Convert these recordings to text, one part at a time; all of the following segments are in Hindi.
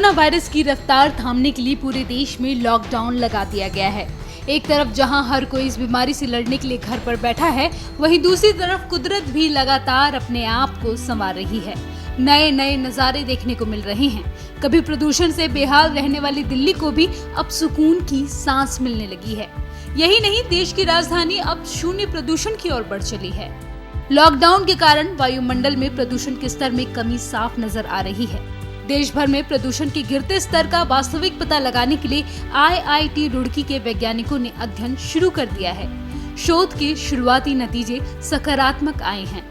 कोरोना वायरस की रफ्तार थामने के लिए पूरे देश में लॉकडाउन लगा दिया गया है। एक तरफ जहां हर कोई इस बीमारी से लड़ने के लिए घर पर बैठा है, वहीं दूसरी तरफ कुदरत भी लगातार अपने आप को संवार रही है। नए नए नजारे देखने को मिल रहे हैं। कभी प्रदूषण से बेहाल रहने वाली दिल्ली को भी अब सुकून की सांस मिलने लगी है। यही नहीं, देश की राजधानी अब शून्य प्रदूषण की ओर बढ़ चली है। लॉकडाउन के कारण वायुमंडल में प्रदूषण के स्तर में कमी साफ नजर आ रही है। देश भर में प्रदूषण के गिरते स्तर का वास्तविक पता लगाने के लिए IIT रुड़की के वैज्ञानिकों ने अध्ययन शुरू कर दिया है। शोध के शुरुआती नतीजे सकारात्मक आए हैं।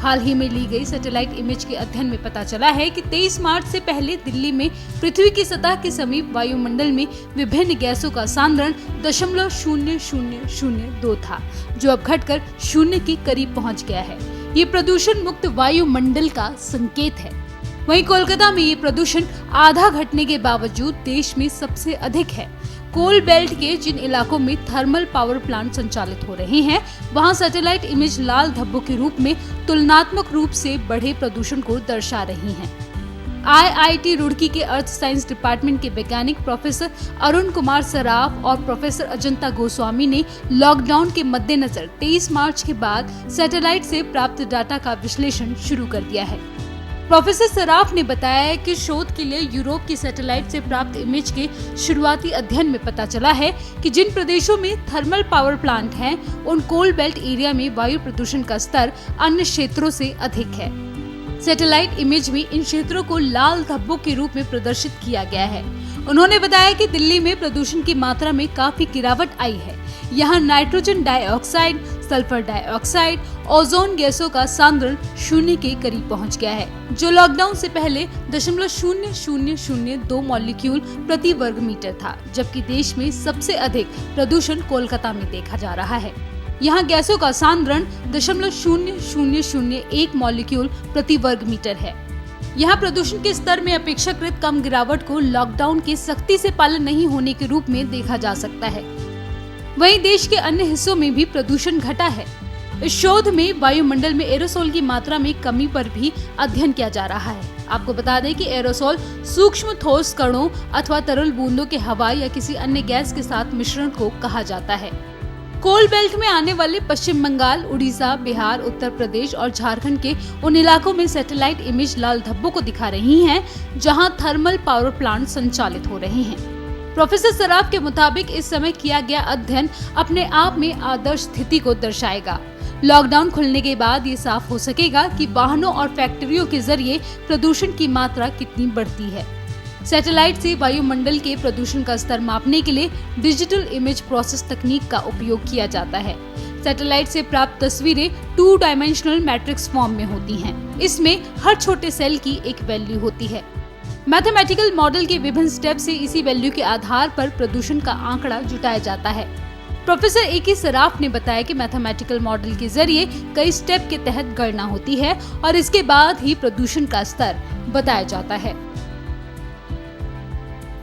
हाल ही में ली गई सैटेलाइट इमेज के अध्ययन में पता चला है कि 23 मार्च से पहले दिल्ली में पृथ्वी की सतह के समीप वायुमंडल में विभिन्न गैसों का सांद्रण 0.0002 था, जो अब घटकर 0 के करीब पहुंच गया है। ये प्रदूषण मुक्त वायुमंडल का संकेत है। वहीं कोलकाता में ये प्रदूषण आधा घटने के बावजूद देश में सबसे अधिक है। कोल बेल्ट के जिन इलाकों में थर्मल पावर प्लांट संचालित हो रहे हैं, वहां सैटेलाइट इमेज लाल धब्बों के रूप में तुलनात्मक रूप से बढ़े प्रदूषण को दर्शा रही हैं। IIT रुड़की के अर्थ साइंस डिपार्टमेंट के वैज्ञानिक प्रोफेसर अरुण कुमार सराफ और प्रोफेसर अजंता गोस्वामी ने लॉकडाउन के मद्देनजर 23 मार्च के बाद सैटेलाइट से प्राप्त डाटा का विश्लेषण शुरू कर दिया है। प्रोफेसर सराफ ने बताया कि शोध के लिए यूरोप की सैटेलाइट से प्राप्त इमेज के शुरुआती अध्ययन में पता चला है कि जिन प्रदेशों में थर्मल पावर प्लांट हैं, उन कोल बेल्ट एरिया में वायु प्रदूषण का स्तर अन्य क्षेत्रों से अधिक है। सैटेलाइट इमेज में इन क्षेत्रों को लाल धब्बों के रूप में प्रदर्शित किया गया है। उन्होंने बताया कि दिल्ली में प्रदूषण की मात्रा में काफी गिरावट आई है। यहाँ nitrogen dioxide, sulphur dioxide, ozone गैसों का सांद्रण 0 के करीब पहुँच गया है, जो लॉकडाउन से पहले 0.0002 मॉलिक्यूल प्रति वर्ग मीटर था, जबकि देश में सबसे अधिक प्रदूषण कोलकाता में देखा जा रहा है। यहाँ गैसों का सांद्रण 0.0001 मॉलिक्यूल प्रति वर्ग मीटर है। यहाँ प्रदूषण के स्तर में अपेक्षाकृत कम गिरावट को लॉकडाउन के सख्ती से पालन नहीं होने के रूप में देखा जा सकता है। वहीं देश के अन्य हिस्सों में भी प्रदूषण घटा है। इस शोध में वायुमंडल में एरोसोल की मात्रा में कमी पर भी अध्ययन किया जा रहा है। आपको बता दें कि एरोसोल सूक्ष्म ठोस कणों अथवा तरल बूंदों के हवा या किसी अन्य गैस के साथ मिश्रण को कहा जाता है। कोल बेल्ट में आने वाले पश्चिम बंगाल, उड़ीसा, बिहार, उत्तर प्रदेश और झारखंड के उन इलाकों में सैटेलाइट इमेज लाल धब्बों को दिखा रही हैं, जहां थर्मल पावर प्लांट संचालित हो रहे हैं। प्रोफेसर सराफ के मुताबिक इस समय किया गया अध्ययन अपने आप में आदर्श स्थिति को दर्शाएगा। लॉकडाउन खुलने के बाद ये साफ हो सकेगा कि वाहनों और फैक्ट्रियों के जरिए प्रदूषण की मात्रा कितनी बढ़ती है। सैटेलाइट से वायुमंडल के प्रदूषण का स्तर मापने के लिए डिजिटल इमेज प्रोसेस तकनीक का उपयोग किया जाता है। सैटेलाइट से प्राप्त तस्वीरें 2 डायमेंशनल मैट्रिक्स फॉर्म में होती हैं। इसमें हर छोटे सेल की एक वैल्यू होती है। मैथमेटिकल मॉडल के विभिन्न स्टेप से इसी वैल्यू के आधार पर प्रदूषण का आंकड़ा जुटाया जाता है। प्रोफेसर AK सराफ ने बताया कि मैथमेटिकल मॉडल के जरिए कई स्टेप के तहत गणना होती है और इसके बाद ही प्रदूषण का स्तर बताया जाता है।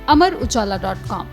अमर उजाला.com